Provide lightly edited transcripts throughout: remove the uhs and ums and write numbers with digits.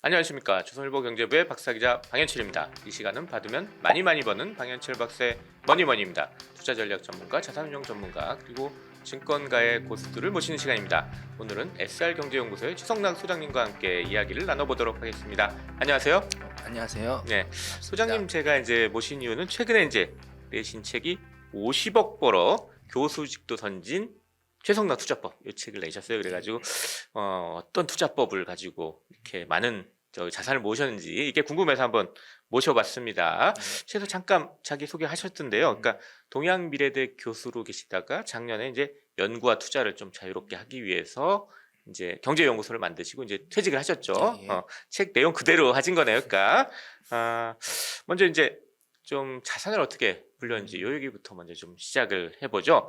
안녕하십니까. 조선일보 경제부의 박사기자 방현철입니다. 이 시간은 받으면 많이 버는 방현철 박사의 머니머니입니다. 투자전략 전문가, 자산운용 전문가, 그리고 증권가의 고수들을 모시는 시간입니다. 오늘은 SR경제연구소의 최성락 소장님과 함께 이야기를 나눠보도록 하겠습니다. 안녕하세요. 안녕하세요. 네, 소장님 제가 이제 모신 이유는 최근에 이제 내신 책이 50억 벌어 교수직도 던진 최성락 투자법 이 책을 내셨어요. 그래가지고 어떤 투자법을 가지고 이렇게 많은 자산을 모으셨는지 이게 궁금해서 한번 모셔봤습니다. 최소 잠깐 자기 소개하셨던데요. 그러니까 동양미래대 교수로 계시다가 작년에 이제 연구와 투자를 좀 자유롭게 하기 위해서 이제 경제연구소를 만드시고 이제 퇴직을 하셨죠. 예. 책 내용 그대로 하신 거네요. 그러니까 먼저 이제 좀 자산을 어떻게 불렸는지 요 얘기부터 먼저 좀 시작을 해보죠.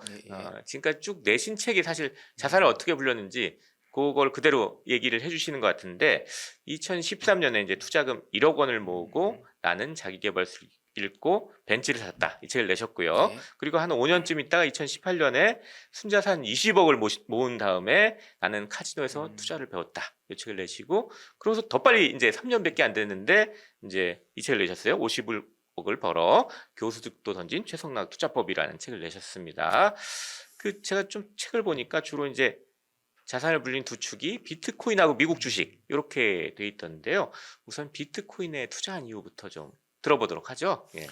지금까지 쭉 내신 책이 사실 자산을 어떻게 불렸는지 그걸 그대로 얘기를 해주시는 것 같은데 2013년에 이제 투자금 1억 원을 모으고 나는 자기계발서를 읽고 벤츠를 샀다 이 책을 내셨고요. 네. 그리고 한 5년쯤 있다가 2018년에 순자산 20억을 모은 다음에 나는 카지노에서 투자를 배웠다 이 책을 내시고 그러고서 더 빨리 이제 3년밖에 안 됐는데 이제 이 책을 내셨어요. 50억을 벌어 교수직도 던진 최성락 투자법이라는 책을 내셨습니다. 그 제가 좀 책을 보니까 주로 이제 자산을 불린 두 축이 비트코인하고 미국 주식 이렇게 돼 있던데요. 우선 비트코인에 투자한 이유부터 좀 들어보도록 하죠. 예.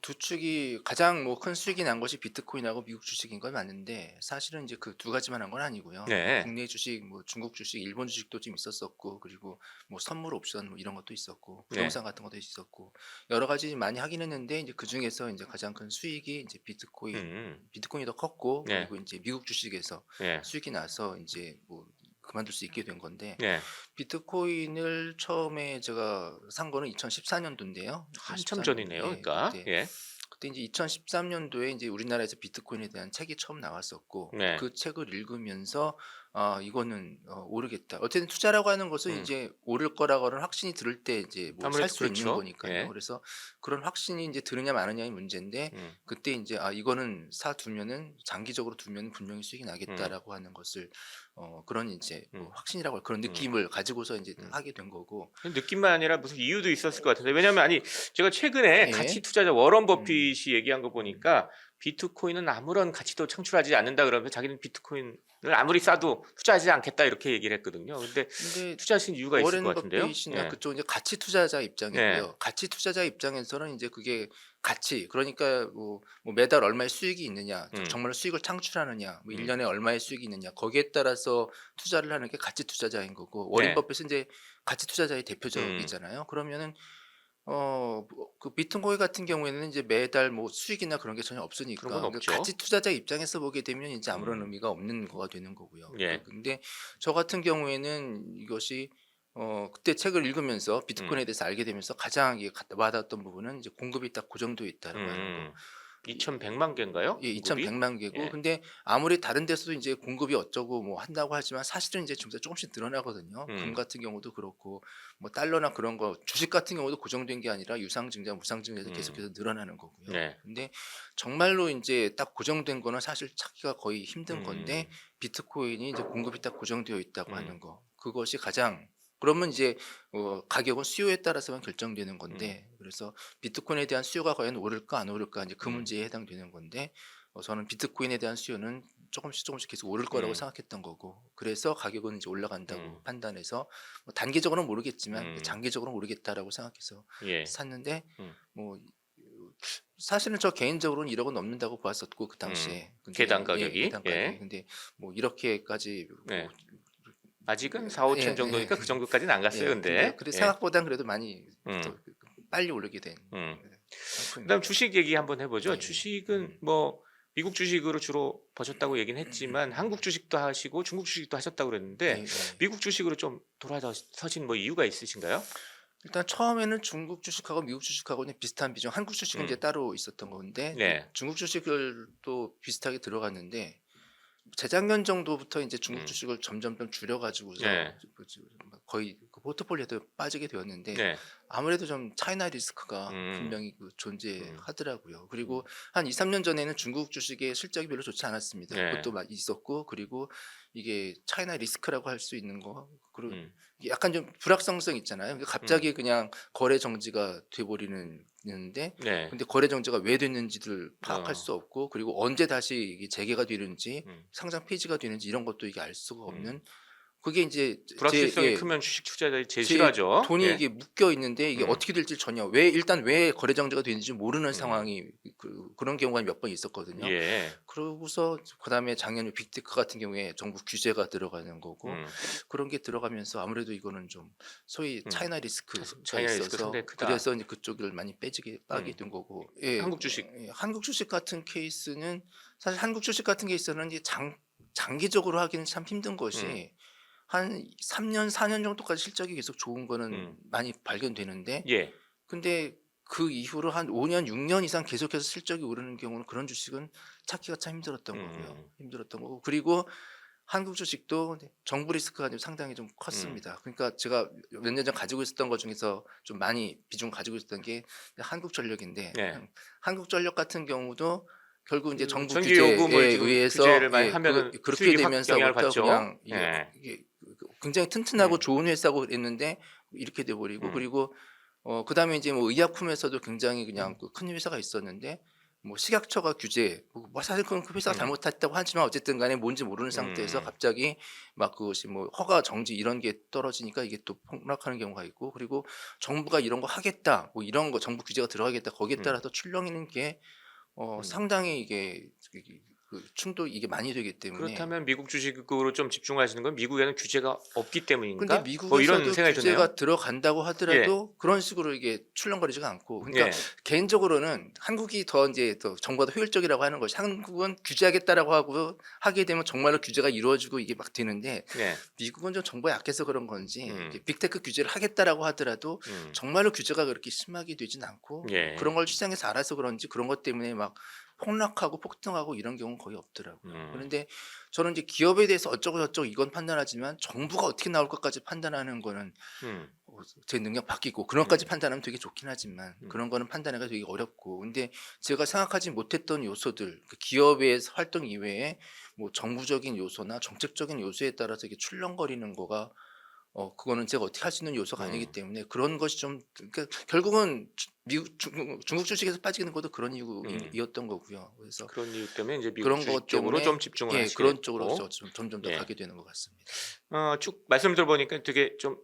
두 축이 가장 큰 수익이 난 것이 비트코인하고 미국 주식인 건 맞는데 사실은 이제 그 두 가지만 한 건 아니고요. 네. 국내 주식, 중국 주식, 일본 주식도 좀 있었었고 그리고 선물 옵션 이런 것도 있었고 부동산 같은 것도 있었고 여러 가지 많이 하긴 했는데 이제 그 중에서 이제 가장 큰 수익이 이제 비트코인이 더 컸고 네. 그리고 이제 미국 주식에서 예. 수익이 나서 이제 그만둘 수 있게 된 건데 예. 비트코인을 처음에 제가 산 거는 2014년도인데요. 한참 전이네요. 그러니까. 예. 그때 이제 2013년도에 이제 우리나라에서 비트코인에 대한 책이 처음 나왔었고 네. 그 책을 읽으면서 이거는 오르겠다. 어쨌든 투자라고 하는 것은 음. 이제 오를 거라고는 확신이 들을 때 이제 살 아무래도 수 있는 그렇죠. 거니까요. 예. 그래서 그런 확신이 이제 드느냐 마느냐의 문제인데 그때 이제 이거는 사두면은 장기적으로 두면 분명히 수익이 나겠다라고 하는 것을 그런 이제 확신이라고 할 그런 느낌을 가지고서 이제 하게 된 거고. 느낌만 아니라 무슨 이유도 있었을 것 같은데 왜냐면 아니 제가 최근에 예. 가치 투자자 워런 버핏이 얘기한 거 보니까 비트코인은 아무런 가치도 창출하지 않는다 그러면서 자기는 비트코인을 아무리 싸도 투자하지 않겠다 이렇게 얘기를 했거든요. 근데 투자하신 이유가 있을 것 워렌 같은데요. 버핏이나 예. 그쪽 이제 가치 투자자 입장이고요. 예. 가치 투자자 입장에서는 이제 그게 가치 그러니까 매달 얼마의 수익이 있느냐, 정말 수익을 창출하느냐, 1년에 얼마의 수익이 있느냐 거기에 따라서 투자를 하는 게 가치 투자자인 거고 워렌 네. 버핏은 이제 가치 투자자의 대표적이잖아요. 그러면은 그 비트코인 같은 경우에는 이제 매달 수익이나 그런 게 전혀 없으니까 그런 건 없죠. 가치 투자자 입장에서 보게 되면 이제 아무런 의미가 없는 거가 되는 거고요. 예. 근데 저 같은 경우에는 이것이 그때 책을 읽으면서 비트코인에 대해서 알게 되면서 가장 와닿았던 부분은 이제 공급이 딱 고정되어 있다라고 하는 거. 2,100만 개인가요? 예, 공급이? 2,100만 개고 예. 근데 아무리 다른 데서도 이제 공급이 어쩌고 한다고 하지만 사실은 이제 조금씩 늘어나거든요. 금 같은 경우도 그렇고 달러나 그런 거 주식 같은 경우도 고정된 게 아니라 유상증자, 무상증자에서 계속해서 늘어나는 거고요. 네. 근데 정말로 이제 딱 고정된 거는 사실 찾기가 거의 힘든 건데 비트코인이 이제 공급이 딱 고정되어 있다고 하는 거. 그것이 가장 그러면 이제 가격은 수요에 따라서만 결정되는 건데 그래서 비트코인에 대한 수요가 과연 오를까 안 오를까 이제 그 문제에 해당되는 건데 저는 비트코인에 대한 수요는 조금씩 계속 오를 거라고 생각했던 거고 그래서 가격은 이제 올라간다고 판단해서 단기적으로는 모르겠지만 장기적으로는 오르겠다라고 생각해서 예. 샀는데 사실은 저 개인적으로는 1억은 넘는다고 보았었고 그 당시에 근데, 계단 가격이? 계단 가격이 예. 근데 이렇게까지 네. 아직은 4, 5천 정도니까 그 정도까지는 안 갔어요. 근데 그래 생각보단 그래도 많이 음. 더 빨리 오르게 된 그다음 주식 얘기 한번 해보죠. 네. 주식은 미국 주식으로 주로 버셨다고 얘기는 했지만 한국 주식도 하시고 중국 주식도 하셨다고 그랬는데 미국 주식으로 좀 돌아서신 이유가 있으신가요? 일단 처음에는 중국 주식하고 미국 주식하고는 비슷한 비중, 한국 주식은 이제 따로 있었던 건데 네. 중국 주식을 또 비슷하게 들어갔는데 재작년 정도부터 이제 중국 주식을 점점 줄여가지고서 네. 거의 그 포트폴리오에도 빠지게 되었는데 네. 아무래도 좀 차이나 리스크가 분명히 그 존재하더라고요. 그리고 한 2-3년 전에는 중국 주식의 실적이 별로 좋지 않았습니다. 네. 그것도 있었고 그리고 이게 차이나 리스크라고 할 수 있는 거 그리고 음. 이게 약간 좀 불확성성 있잖아요. 그러니까 갑자기 그냥 거래 정지가 돼버리는데 네. 근데 거래 정지가 왜 됐는지를 파악할 어. 수 없고 그리고 언제 다시 이게 재개가 되는지 음. 상장 폐지가 되는지 이런 것도 이게 알 수가 없는 그게 이제 불확실성이 제 크면 주식 투자자들이 제일 제 싫어하죠. 돈이 예. 이게 묶여 있는데 이게 음. 어떻게 될지 전혀 일단 왜 거래 정지가 되는지 모르는 음. 상황이 그런 경우가 몇 번 있었거든요. 예. 그러고서 그다음에 작년 빅테크 같은 경우에 정부 규제가 들어가는 거고 음. 그런 게 들어가면서 아무래도 이거는 좀 소위 차이나 리스크가 차이나 리스크가 있어서 상당히 크다. 그래서 이제 그쪽을 많이 빠게 된 거고. 예. 한국 주식. 한국 주식 같은 케이스는 사실 한국 주식 같은 케이스는 이제 장기적으로 하기는 참 힘든 것이 한 3년, 4년 정도까지 실적이 계속 좋은 거는 많이 발견되는데 예. 근데 그 이후로 한 5년, 6년 이상 계속해서 실적이 오르는 경우는 그런 주식은 찾기가 참 힘들었던 거고요. 힘들었던 거고 그리고 한국 주식도 정부 리스크가 좀 상당히 좀 컸습니다. 그러니까 제가 몇 년 전 가지고 있었던 것 중에서 좀 많이 비중 가지고 있었던 게 한국전력인데 네. 한국전력 같은 경우도 결국 이제 그 정부 전기 규제에 요금을 지금 의해서 규제를 많이 하면은 그렇게 수익이 확 영향을 되면서부터 받죠. 그냥 예. 이게 굉장히 튼튼하고 음. 좋은 회사고 그랬는데 이렇게 돼 버리고 그리고 그다음에 이제 뭐 의약품에서도 굉장히 그냥 그 큰 회사가 있었는데 뭐 식약처가 규제 뭐 사실 그건 그 회사가 잘못했다고 하지만 어쨌든 간에 뭔지 모르는 상태에서 갑자기 막 그것이 뭐 허가 정지 이런 게 떨어지니까 이게 또 폭락하는 경우가 있고 그리고 정부가 이런 거 하겠다 뭐 이런 거 정부 규제가 들어가겠다 거기에 따라서 출렁이는 게 상당히 이게 그 충돌 이게 많이 되기 때문에 그렇다면 미국 주식으로 좀 집중하시는 건 미국에는 규제가 없기 근데 때문인가? 뭐 이런 미국에서도 생각이 드네요. 규제가 들어간다고 예. 하더라도 그런 식으로 이게 출렁거리지가 않고 그러니까 예. 개인적으로는 한국이 더 이제 더 정부가 더 효율적이라고 하는 것이 한국은 규제하겠다라고 하고 하게 되면 정말로 규제가 이루어지고 이게 막 되는데 예. 미국은 좀 정부가 약해서 그런 건지 음. 이게 빅테크 규제를 하겠다라고 하더라도 정말로 규제가 그렇게 심하게 되진 않고 예. 그런 걸 시장에서 알아서 그런지 그런 것 때문에 막 폭락하고 폭등하고 이런 경우는 거의 없더라고요. 그런데 저는 이제 기업에 대해서 어쩌고 저쩌고 이건 판단하지만 정부가 어떻게 나올 것까지 판단하는 거는 제 능력 바뀌고 그런 것까지 판단하면 되게 좋긴 하지만 그런 거는 판단하기가 되게 어렵고 근데 제가 생각하지 못했던 요소들 그 기업의 활동 이외에 뭐 정부적인 요소나 정책적인 요소에 따라서 이게 출렁거리는 거가 그거는 제가 어떻게 할 수 있는 요소가 아니기 때문에 그런 것이 좀 그러니까 결국은 중국 주식에서 빠지는 것도 그런 이유였던 거고요. 그래서 그런 이유 때문에 이제 미국 그런 것 주식 쪽으로 좀 때문에 집중을 예 하시게 그런 쪽으로 됐고. 좀 점점 더 예. 가게 되는 것 같습니다. 쭉 말씀 들어보니까 되게 좀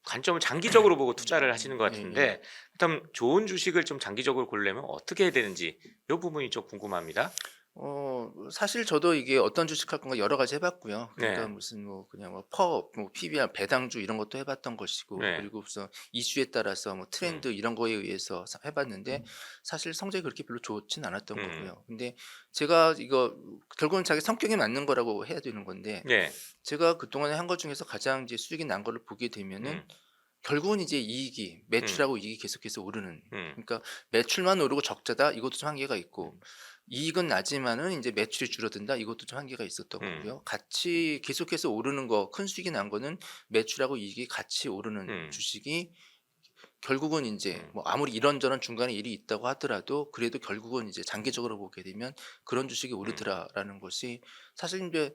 관점을 장기적으로 보고 투자를 하시는 것 예. 같은데 그렇다면 좋은 주식을 좀 장기적으로 고르려면 어떻게 해야 되는지 이 부분이 좀 궁금합니다. 사실 저도 이게 어떤 주식할 건가 여러 가지 해봤고요. 그러니까 네. 무슨 뭐 그냥 뭐 뭐 PBR 배당주 이런 것도 해봤던 것이고 네. 그리고 무슨 이슈에 따라서 뭐 트렌드 이런 거에 의해서 해봤는데 사실 성적이 그렇게 별로 좋진 않았던 거고요. 근데 제가 이거 결국은 자기 성격에 맞는 거라고 해야 되는 건데 네. 제가 그동안에 한 것 중에서 가장 이제 수익이 난 거를 보게 되면은 결국은 이제 이익이 매출하고 이익이 계속해서 오르는 그러니까 매출만 오르고 적자다 이것도 좀 한계가 있고 이익은 나지만은 이제 매출이 줄어든다 이것도 좀 한계가 있었던 거고요. 같이 계속해서 오르는 거 큰 수익이 난 거는 매출하고 이익이 같이 오르는 주식이 결국은 인제 뭐 아무리 이런저런 중간에 일이 있다고 하더라도 그래도 결국은 이제 장기적으로 보게 되면 '그런 주식이 오르더라.'라는 것이 사실 인제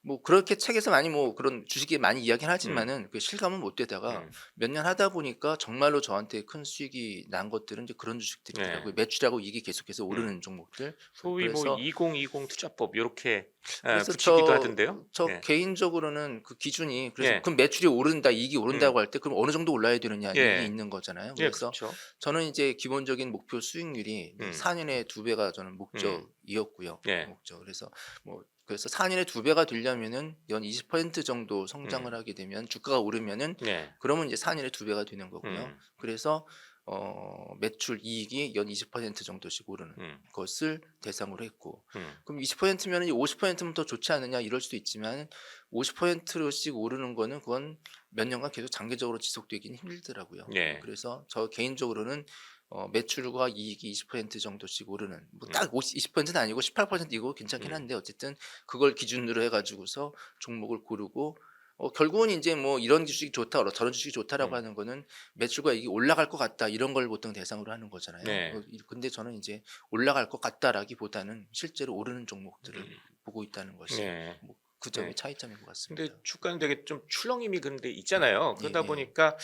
뭐 그렇게 책에서 많이 뭐 그런 주식이 많이 이야기는 하지만은 그 실감은 못 되다가 몇 년 하다 보니까 정말로 저한테 큰 수익이 난 것들은 이제 그런 주식들이더라고요. 네. 매출하고 이익이 계속해서 오르는 종목들. 소위 뭐 그래서 2020 투자법 요렇게 그래서 붙이기도 하던데요. 저 예. 개인적으로는 그 기준이 그래서 예. 그럼 매출이 오른다, 이익이 음. 오른다고 할 때 그럼 어느 정도 올라야 되느냐 이게 예. 있는 거잖아요. 예 그래서 그렇죠. 저는 이제 기본적인 목표 수익률이 이제 4 년에 2 배가 저는 목적이었고요. 예. 목적. 그래서 그래서 4 년에 2 배가 되려면은 연 20% 정도 성장을 음. 하게 되면 주가가 오르면은 네. 그러면 이제 4 년에 2 배가 되는 거고요. 음. 그래서 매출 이익이 연 20% 정도씩 오르는 것을 대상으로 했고 그럼 20%면은 50%면 더 좋지 않느냐 이럴 수도 있지만 50%씩 오르는 거는 그건 몇 년간 계속 장기적으로 지속되기는 힘들더라고요. 예. 그래서 저 개인적으로는 매출과 이익이 20% 정도씩 오르는 뭐 딱 20%는 아니고 18% 이거 괜찮긴 한데 어쨌든 그걸 기준으로 해 가지고서 종목을 고르고 결국은 이제 뭐 이런 주식이 좋다, 저런 주식이 좋다라고 음. 하는 거는 매출과 이익이 올라갈 것 같다 이런 걸 보통 대상으로 하는 거잖아요. 네. 근데 저는 이제 올라갈 것 같다라기보다는 실제로 오르는 종목들을 보고 있다는 것이 네. 뭐 그 점이 네. 차이점인 것 근데 같습니다. 주가는 되게 좀 출렁임이 근데 있잖아요. 예, 그러다 예. 보니까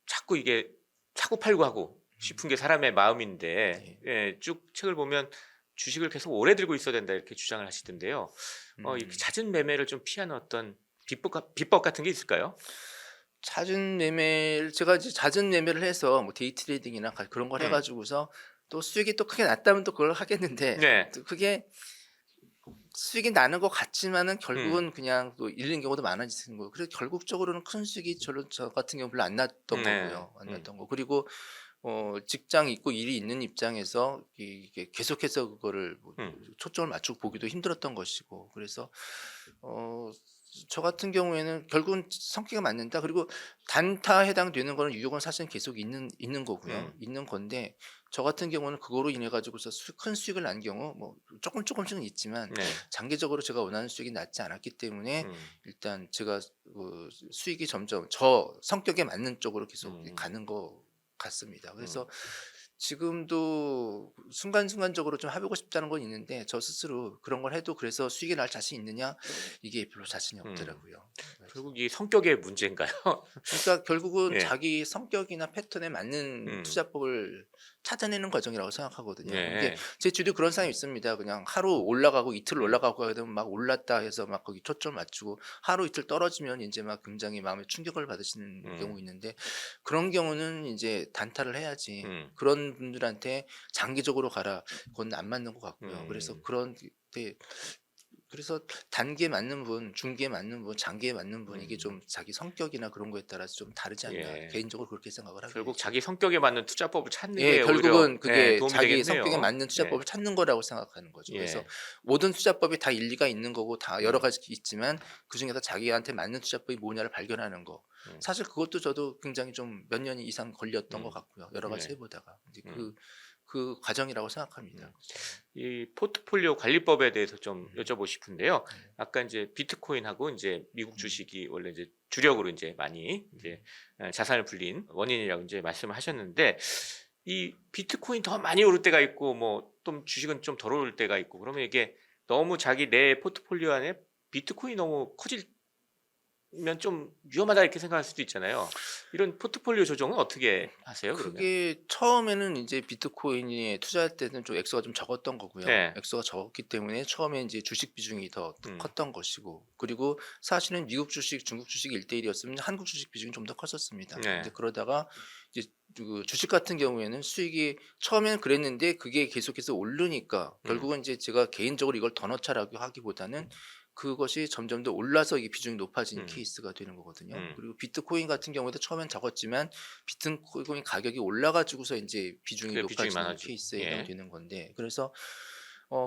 자꾸 이게 사고 팔고 하고 싶은 게 사람의 마음인데 예. 예, 쭉 책을 보면 주식을 계속 오래 들고 있어야 된다 이렇게 주장을 하시던데요. 이렇게 음. 잦은 매매를 좀 피하는 어떤 비법 같은 게 있을까요? 잦은 매매를 제가 이제 잦은 매매를 해서 뭐 데이 트레이딩이나 그런 걸 해 음. 가지고서 또 수익이 또 크게 났다면 또 그걸 하겠는데 네. 또 그게 수익이 나는 것 같지만은 음. 결국은 그냥 또 잃는 경우도 많아지는 거예요. 그래서 결국적으로는 큰 수익이 저 같은 경우 별로 안 났던 네. 거고요. 안 났던 거. 그리고 직장이 있고 일이 있는 입장에서 이게 계속해서 그거를 뭐 음. 초점을 맞추고 보기도 힘들었던 것이고 그래서 어 저 같은 경우에는 결국은 성격에 맞는다. 그리고 단타에 해당되는 거는 유혹은 사실은 계속 있는 거고요. 음. 있는 건데 저 같은 경우는 그거로 인해 가지고서 큰 수익을 난 경우 뭐 조금씩은 있지만 네. 장기적으로 제가 원하는 수익이 낮지 않았기 때문에 음. 일단 제가 수익이 점점 저 성격에 맞는 쪽으로 계속 음. 가는 것 같습니다. 음. 그래서 지금도 순간순간적으로 좀 해 보고 싶다는 건 있는데 저 스스로 그런 걸 해도 그래서 수익이 날 자신이 있느냐 이게 별로 자신이 음. 없더라고요. 그래서 결국 이 성격의 문제인가요? 그러니까 결국은 예. 자기 성격이나 패턴에 맞는 음. 투자법을 찾아내는 과정이라고 생각하거든요. 근데 네. 제 주위도 그런 사람이 있습니다. 그냥 하루 올라가고 이틀 음. 올라가고 하게 되면 막 올랐다 해서 막 거기 초점 맞추고 하루 이틀 떨어지면 인제 막 굉장히 마음에 충격을 받으시는 음. 경우 있는데 그런 경우는 인제 단타를 해야지 음. 그런 분들한테 장기적으로 가라 그건 안 맞는 것 같고요. 그래서 음. 그런 데 그래서 단기에 맞는 분, 중기에 맞는 분, 장기에 맞는 분 이게 음. 좀 자기 성격이나 그런 거에 따라서 좀 다르지 않나 예. 개인적으로 그렇게 생각을 하고요 결국 이제. 자기 성격에 맞는 투자법을 찾는 예 게 오히려 결국은 예, 그게 도움이 자기 성격에 되겠네요. 맞는 예. 투자법을 찾는 거라고 생각하는 거죠. 그래서 예. 모든 투자법이 다 일리가 있는 거고 다 여러 음. 가지 있지만 그중에서 자기한테 맞는 투자법이 뭐냐를 발견하는 거. 음. 사실 그것도 저도 굉장히 좀 몇 년 이상 걸렸던 것 음. 같고요. 여러 가지 네. 해 보다가. 이제 음. 그 과정이라고 생각합니다. 음. 이 포트폴리오 관리법에 대해서 좀 음. 여쭤보고 싶은데요. 네. 아까 인제 비트코인하고 인제 미국 음. 주식이 원래 이제 주력으로 인제 많이 이제 자산을 불린 원인이라고 인제 말씀을 하셨는데 이 비트코인 더 많이 오를 때가 있고 뭐 또 주식은 좀 덜 오를 때가 있고 그러면 이게 너무 자기 내 포트폴리오 안에 비트코인이 너무 커지면 좀 위험하다 이렇게 생각할 수도 있잖아요. 이런 포트폴리오 조정은 어떻게 하세요 그러면? 그게 처음에는 인제 비트코인에 투자할 때는 좀 액수가 좀 적었던 거고요. 네. 액수가 적었기 때문에 처음에 인제 주식 비중이 더 음. 컸던 것이고 그리고 사실은 미국 주식, 중국 주식 1대 1 이었으면 한국 주식 비중이 좀 더 컸었습니다. 근데 네. 그러다가 이제 그 주식 같은 경우에는 수익이 처음에는 그랬는데 그게 계속해서 오르니까 음. 결국은 인제 제가 개인적으로 이걸 더 넣자라고 하기보다는 그것이 점점 더 올라서 이게 비중이 높아지는 음. 케이스가 되는 거거든요. 음. 그리고 비트코인 같은 경우에도 처음엔 적었지만 비트코인 가격이 올라 가지고서 인제 비중이 그게 비중이 높아지는 많아지고. 케이스에 예. 해당되는 건데 그래서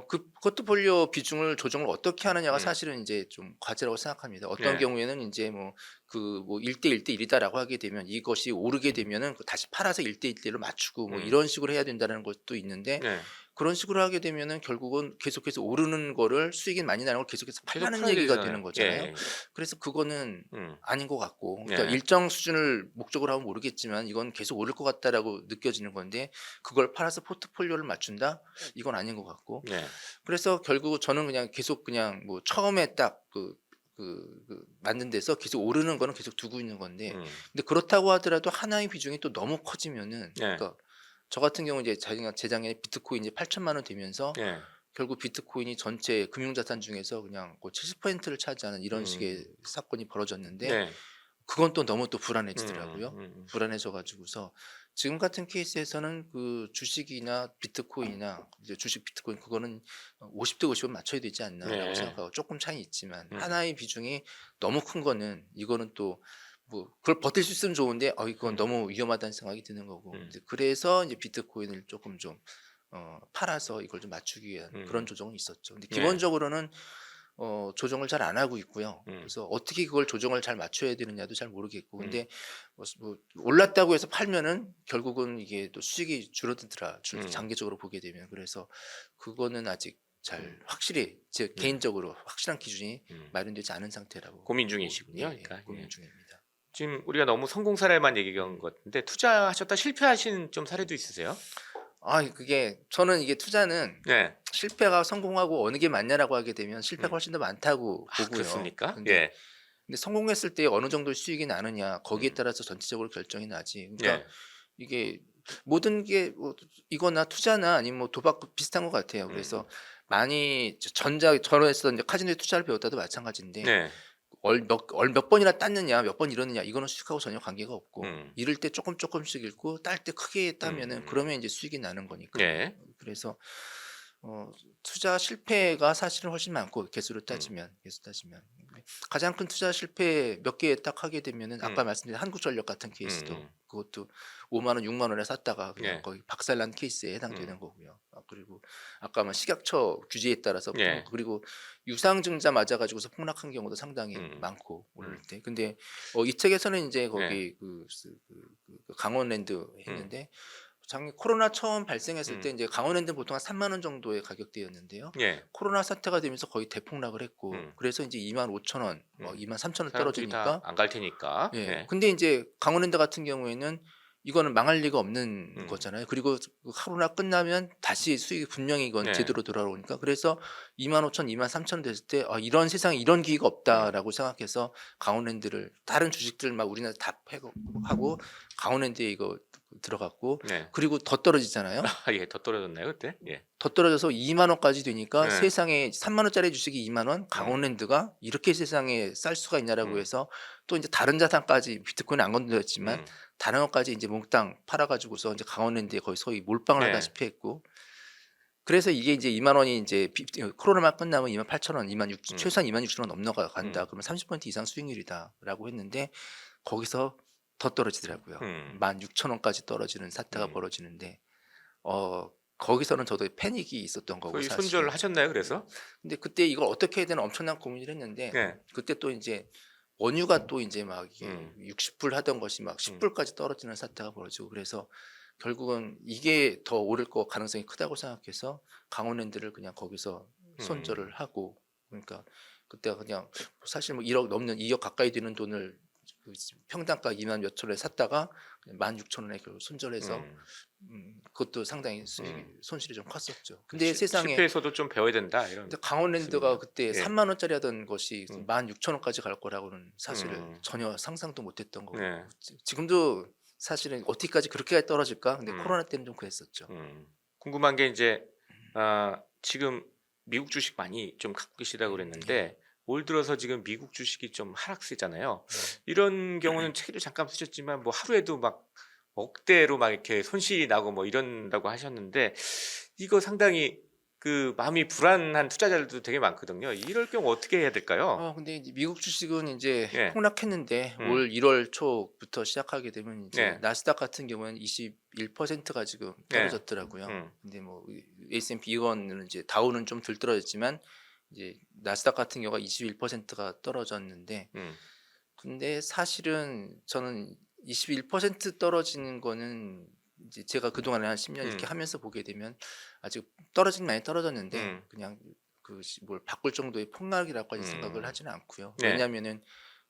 그 포트폴리오 비중을 조정을 어떻게 하느냐가 음. 사실은 인제 좀 과제라고 생각합니다. 어떤 네. 경우에는 인제 뭐 그 뭐 1대 1대 1이다라고 하게 되면 이것이 오르게 되면은 다시 팔아서 1대 1대 1로 맞추고 뭐 음. 이런 식으로 해야 된다는 것도 있는데 네. 그런 식으로 하게 되면은 결국은 계속해서 오르는 거를 수익이 많이 나는 걸 계속해서 계속 팔라는 팔아야 얘기가 되는 되잖아요. 거잖아요. 예예. 그래서 그거는 음. 아닌 것 같고 그러니까 네. 일정 수준을 목적으로 하면 모르겠지만 '이건 계속 오를 것 같다.'라고 느껴지는 건데 그걸 팔아서 포트폴리오를 맞춘다? 이건 아닌 것 같고 네. 그래서 결국 저는 그냥 계속 그냥 뭐 처음에 딱 만든 데서 계속 오르는 거는 계속 두고 있는 건데 음. 근데 그렇다고 하더라도 하나의 비중이 또 너무 커지면은 네. 그러니까 저 같은 경우 이제 자기가 재작년에 비트코인이 8천만 원 되면서 예. 결국 비트코인이 전체 금융자산 중에서 그냥 뭐 70%를 차지하는 이런 식의 음. 사건이 벌어졌는데 네. 그건 또 너무 또 음. 불안해지더라고요. 음음. 불안해져 가지고서 지금 같은 케이스에서는 그 주식이나 비트코인이나 이제 주식 비트코인 그거는 50대 50은 맞춰야 되지 않나라고 네. 생각하고 조금 차이는 있지만 음. 하나의 비중이 너무 큰 거는 이거는 또 뭐 그걸 버틸 수 있으면 좋은데 이건 음. 너무 위험하다는 생각이 드는 거고 음. 이제 그래서 이제 비트코인을 조금 좀 팔아서 이걸 좀 맞추기 위한 그런 음. 조정은 있었죠. 근데 네. 기본적으로는 조정을 잘 안 하고 있고요. 음. 그래서 어떻게 그걸 조정을 잘 맞춰야 되느냐도 잘 모르겠고 음. 근데 뭐 올랐다고 해서 팔면은 결국은 이게 또 수익이 줄어들더라 음. 장기적으로 보게 되면. 그래서 그거는 아직 잘 확실히 제 개인적으로 확실한 기준이 마련되지 않은 상태라고 고민 중이시군요. 예, 그러니까 고민 예. 중입니다. 지금 우리가 너무 성공 사례만 얘기한 것 같은데 투자하셨다 실패하신 좀 사례도 있으세요? 그게 저는 이게 투자는 네. 실패가 성공하고 어느 게 맞냐라고 하게 되면 실패가 훨씬 더 많다고 아, 보고요. 그렇습니까? 근데, 예. 근데 성공했을 때 어느 정도의 수익이 나느냐 거기에 음. 따라서 전체적으로 결정이 나지. 그러니까 예. 이게 모든 게 뭐 이거나 투자나 아니면 뭐 도박 비슷한 것 같아요. 그래서 많이 전에서 이제 카지노에 투자를 배웠다도 마찬가지인데 네. 몇 번이나 땄느냐 몇 번 이러느냐 이거는 수익하고 전혀 관계가 없고 음. 잃을 때 조금씩 잃고 딸 때 크게 따면은 그러면 이제 수익이 나는 거니까요. 예. 그래서 투자 실패가 사실은 훨씬 많고 개수로 음. 따지면 가장 큰 투자 실패 몇 개 딱 하게 되면은 아까 말씀드린 한국전력 같은 케이스도 음. 그것도 5만 원, 6만 원에 샀다가 그냥 예. 거의 박살난 케이스에 해당되는 음. 거고요. 그리고 아까 식약처 규제에 따라서 예. 그리고 유상증자 맞아 가지고서 폭락한 경우도 상당히 음. 많고 오를 때. 근데 이 책에서는 이제 예. 거기 강원랜드 했는데 작년 코로나 처음 발생했을 때 이제 강원랜드는 보통 한 3만 원 정도의 가격대였는데요. 예. 코로나 사태가 되면서 거의 대폭락을 했고 음. 그래서 이제 25,000원, 23,000원 사람들이 다 떨어지니까 안 갈 테니까. 예. 예. 근데 이제 강원랜드 같은 경우에는 이거는 망할 리가 없는 거잖아요. 그리고 그 코로나 끝나면 다시 수익이 분명히 이건 네. 제대로 돌아오니까 그래서 25,000, 23,000원 됐을 때 이런 세상에 이런 기회가 없다라고 생각해서 강원랜드를 다른 주식들 막 우리나라 다 패고 하고 강원랜드에 이거 들어갔고 네. 그리고 더 떨어지잖아요. 아, 예. 더 떨어졌나요, 그때? 예. 더 떨어져서 2만 원까지 되니까 네. 세상에 3만 원짜리 주식이 2만 원, 강원랜드가 이렇게 세상에 쌀 수가 있냐라고 해서 또 이제 다른 자산까지 비트코인은 안 건드렸지만 다른 것까지 이제 몽땅 팔아가지고서 이제 강원랜드에 거의 소위 몰빵을 네. 하다시피 했고 그래서 이게 이제 2만 원이 이제 코로나만 끝나면 28,000원, 26,000 최소한 26,000원 넘어간다. 그러면 30% 이상 수익률이다라고 했는데 거기서 더 떨어지더라고요. 16,000원까지 떨어지는 사태가 벌어지는데 거기서는 저도 패닉이 있었던 거고 거의 사실. 손절하셨나요, 그래서? 근데 그때 이걸 어떻게 해야 되나 엄청난 고민을 했는데 네. 그때 또 이제 원유가 또 이제 막 이게 60불 하던 것이 막 10불까지 떨어지는 사태가 벌어지고 그래서 결국은 이게 더 오를 거 가능성이 크다고 생각해서 강원랜드를 그냥 거기서 손절을 하고 그러니까 그때가 그냥 사실 뭐 1억 넘는 2억 가까이 되는 돈을 그 평당가 2만 몇천 원에 샀다가 16,000원에 결국 손절해서 그것도 상당히 손실이 좀 컸었죠. 근데 세상에 실패에서도 좀 배워야 된다 이런. 근데 강원랜드가 말씀이네요. 그때 예. 3만 원짜리 하던 것이 16,000원까지 갈 거라고는 사실은 전혀 상상도 못했던 거고 네. 지금도 사실은 어디까지 그렇게 떨어질까? 근데 코로나 때는 좀 그랬었죠. 궁금한 게 이제 지금 미국 주식 많이 좀 갖고 계시다고 그랬는데 올 들어서 지금 미국 주식이 좀 하락세잖아요. 이런 경우는 책에도 잠깐 쓰셨지만 뭐 하루에도 막 억대로 막 이렇게 손실이 나고 뭐 이런다고 하셨는데 이거 상당히 그 마음이 불안한 투자자들도 되게 많거든요. 이럴 경우 어떻게 해야 될까요? 근데 이제 미국 주식은 이제 예. 폭락했는데 음. 올 1월 초부터 시작하게 되면 이제 네. 나스닥 같은 경우는 21%가 지금 네. 떨어졌더라고요. 근데 뭐 S&P 이거는 이제 다우는 좀 덜 떨어졌지만 이제 나스닥 같은 경우가 21%가 떨어졌는데 근데 사실은 저는 21% 떨어지는 거는 이제 제가 그동안에 한 10년 이렇게 하면서 보게 되면 아직 떨어지긴 많이 떨어졌는데 그냥 뭘 바꿀 정도의 폭락이라고까지 생각을 하지는 않고요. 네. 왜냐하면은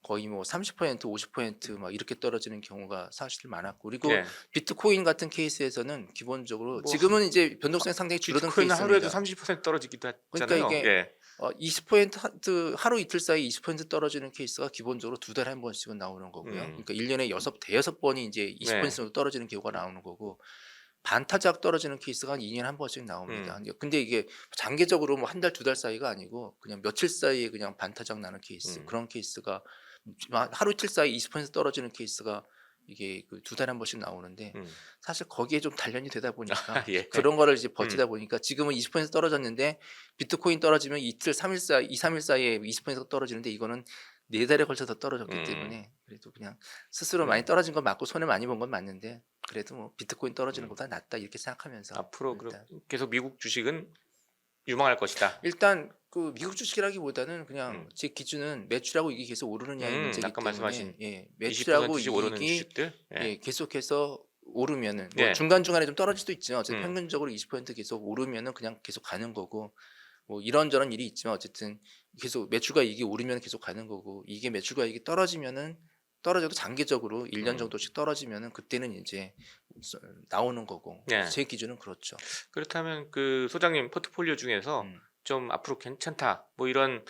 거의 뭐 30%, 50%막 이렇게 떨어지는 경우가 사실 많았고 그리고 네. 비트코인 같은 케이스에서는 기본적으로 뭐 지금은 이제 변동성이 상당히 줄어든 비트코인은 하루에도 케이스입니다. 30% 떨어지기도 그러니까 했잖아요. 이게 예. 20% 하루 이틀 사이 20% 떨어지는 케이스가 기본적으로 두 달에 한 번씩은 나오는 거고요. 그러니까 1년에 대여섯 번이 이제 20% 정도 떨어지는 경우가 나오는 거고 반타작 떨어지는 케이스가 한 2년에 한 번씩 나옵니다. 근데 이게 장기적으로 뭐 한 달, 두 달 사이가 아니고 그냥 며칠 사이에 그냥 반타작 나는 케이스. 그런 케이스가 하루 이틀 사이 20% 떨어지는 케이스가 이게 두 달에 한 번씩 나오는데 사실 거기에 좀 단련이 되다 보니까 예. 그런 거를 이제 버티다 보니까 지금은 20% 떨어졌는데 비트코인 떨어지면 이틀, 3일 사이, 2, 3일 사이에 20% 떨어지는데 이거는 4달에 걸쳐서 떨어졌기 때문에 그래도 그냥 스스로 많이 떨어진 건 맞고 손해 많이 본 건 맞는데 그래도 뭐 비트코인 떨어지는 것보다 낫다 이렇게 생각하면서 앞으로 일단, 계속 미국 주식은 유망할 것이다. 일단 그 미국 주식이라기보다는 그냥 제 기준은 매출하고 이익이 계속 오르느냐의 문제이기 아까 때문에 말씀하신 매출하고 20%씩 오르는 이익이 주식들. 예. 계속해서 오르면은 뭐 예. 중간중간에 좀 떨어질 수도 있지만 어쨌든 평균적으로 20% 계속 오르면은 그냥 계속 가는 거고 뭐 이런저런 일이 있지만 어쨌든 계속 매출과 이익이 오르면 계속 가는 거고 이게 매출과 이익이 떨어지면은 떨어져도 장기적으로 1년 정도씩 떨어지면은 그때는 이제 나오는 거고 네. 제 기준은 그렇죠. 그렇다면 그 소장님 포트폴리오 중에서 음. 좀 앞으로 괜찮다 뭐 이런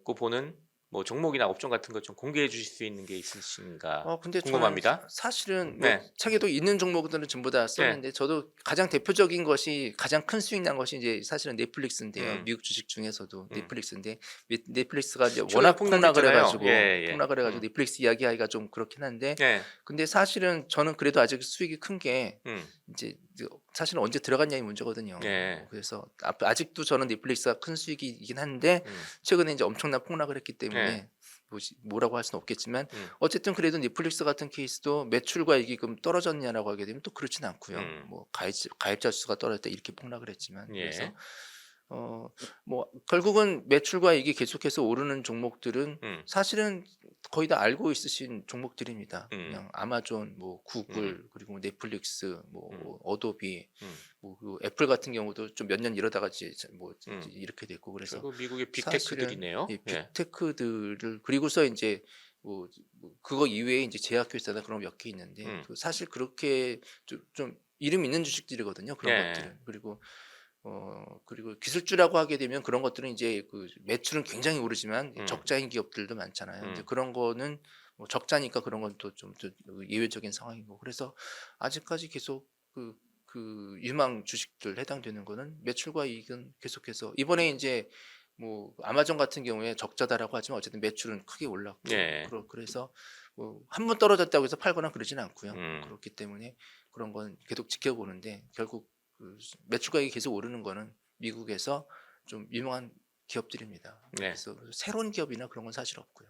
거 보는 뭐 종목이나 업종 같은 거 좀 공개해 주실 수 있는 게 있으신가 근데 궁금합니다. 저는 사실은 뭐 네. 책에도 있는 종목들은 전부 다 썼는데 저도 가장 대표적인 것이 가장 큰 수익 난 것이 이제 사실은 넷플릭스인데요. 미국 주식 중에서도 넷플릭스인데 넷플릭스가 이제 최근에 워낙 폭락을 폭락했잖아요. 해가지고 예, 예. 폭락을 해가지고 넷플릭스 이야기하기가 좀 그렇긴 한데 예. 근데 사실은 저는 그래도 아직 수익이 큰 게 이제 사실은 언제 들어갔냐의 문제거든요. 예. 그래서 아직도 저는 넷플릭스가 큰 수익이긴 한데 최근에 이제 엄청난 폭락을 했기 때문에 예. 뭐라고 할 수는 없겠지만 어쨌든 그래도 넷플릭스 같은 케이스도 매출과 이익이 그럼 떨어졌냐라고 하게 되면 또 그렇진 않고요. 뭐 가입자 수가 떨어졌다 이렇게 폭락을 했지만 예. 그래서 뭐 결국은 매출과 이익이 계속해서 오르는 종목들은 사실은 거의 다 알고 있으신 종목들입니다. 그냥 아마존, 뭐 구글, 그리고 뭐 넷플릭스, 뭐 어도비, 뭐 그 애플 같은 경우도 좀 몇 년 이러다가 이제 뭐 이제 이렇게 됐고 그래서 결국 미국의 사실은 빅테크들이네요. 이 예. 빅테크들을 그리고서 이제 뭐 그거 이외에 이제 제약회사나 그런 몇 개 있는데 그 사실 그렇게 좀 이름 있는 주식들이거든요. 그런 예. 것들은 그리고 기술주라고 하게 되면 그런 것들은 이제 그 매출은 굉장히 오르지만 적자인 기업들도 많잖아요. 근데 그런 거는 뭐 적자니까 그런 건 또 좀 예외적인 상황이고 그래서 아직까지 계속 그 유망 주식들 해당되는 거는 매출과 이익은 계속해서 이번에 이제 뭐 아마존 같은 경우에 적자다라고 하지만 어쨌든 매출은 크게 올랐고 예. 그래서 뭐 한 번 떨어졌다고 해서 팔거나 그러진 않고요. 음. 그렇기 때문에 그런 건 계속 지켜보는데 결국 그 매출과 이익이 계속 오르는 거는 미국에서 좀 유명한 기업들입니다. 네. 그래서 새로운 기업이나 그런 건 사실 없고요.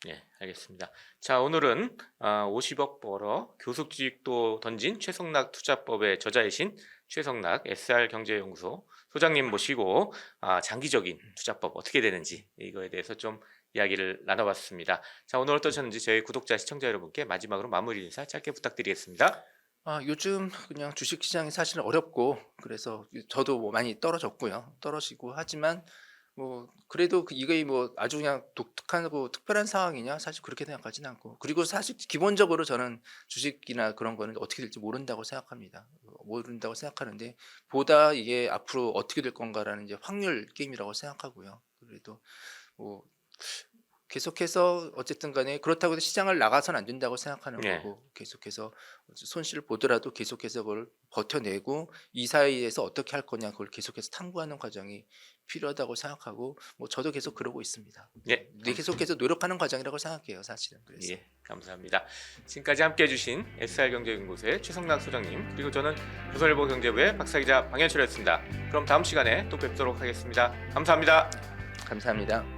예, 알겠습니다. 자, 오늘은 50억 벌어 교수직도 던진 최성락 투자법의 저자이신 최성락 SR경제연구소 소장님 모시고 장기적인 투자법 어떻게 되는지 이거에 대해서 좀 이야기를 나눠봤습니다. 자, 오늘 어떠셨는지 저희 구독자 시청자 여러분께 마지막으로 마무리 인사 짧게 부탁드리겠습니다. 요즘 그냥 주식 시장이 사실은 어렵고 그래서 저도 뭐 많이 떨어지고 하지만 뭐 그래도 이게 뭐 아주 그냥 독특하고 특별한 상황이냐 사실 그렇게 생각하지는 않고 그리고 사실 기본적으로 저는 주식이나 그런 거는 어떻게 될지 모른다고 생각하는데 보다 이게 앞으로 어떻게 될 건가라는 이제 확률 게임이라고 생각하고요. 그래도 뭐 계속해서 어쨌든 간에 그렇다고 해서 시장을 나가서는 안 된다고 생각하는 네. 거고 계속해서 손실을 보더라도 계속해서 그걸 버텨내고 이 사이에서 어떻게 할 거냐 그걸 계속해서 탐구하는 과정이 필요하다고 생각하고 뭐 저도 계속 그러고 있습니다. 예, 계속해서 노력하는 과정이라고 생각해요, 사실은. 그래서. 예, 감사합니다. 지금까지 함께해 주신 SR경제연구소의 최성락 소장님 그리고 저는 조선일보 경제부의 박사기자 방현철이었습니다. 그럼 다음 시간에 또 뵙도록 하겠습니다. 감사합니다. 감사합니다.